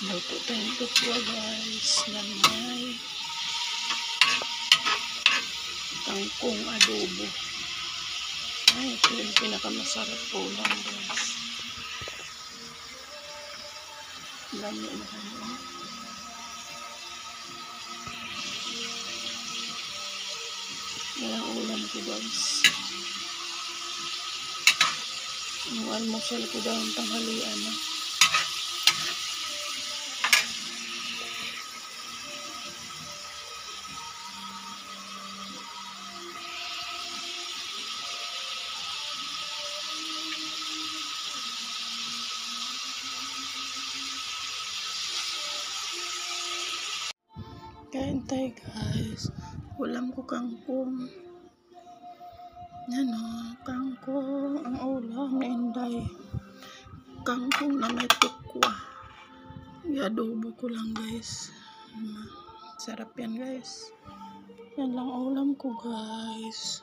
Luto tayong tutwa guys na may kangkong adobo. Ay, ito yung pinakamasarap po lang guys. Lami na kayo. Yan ang ulam ko guys. Yung almusal ko daw ang tanghalian na. Kain tayo guys. Ulam ko kangkong. Yan o, kangkong. Ang ulam na Inday. Kangkong na may tukwa. I-adobo ko lang guys. Sarap yan guys. Yan lang ulam ko guys.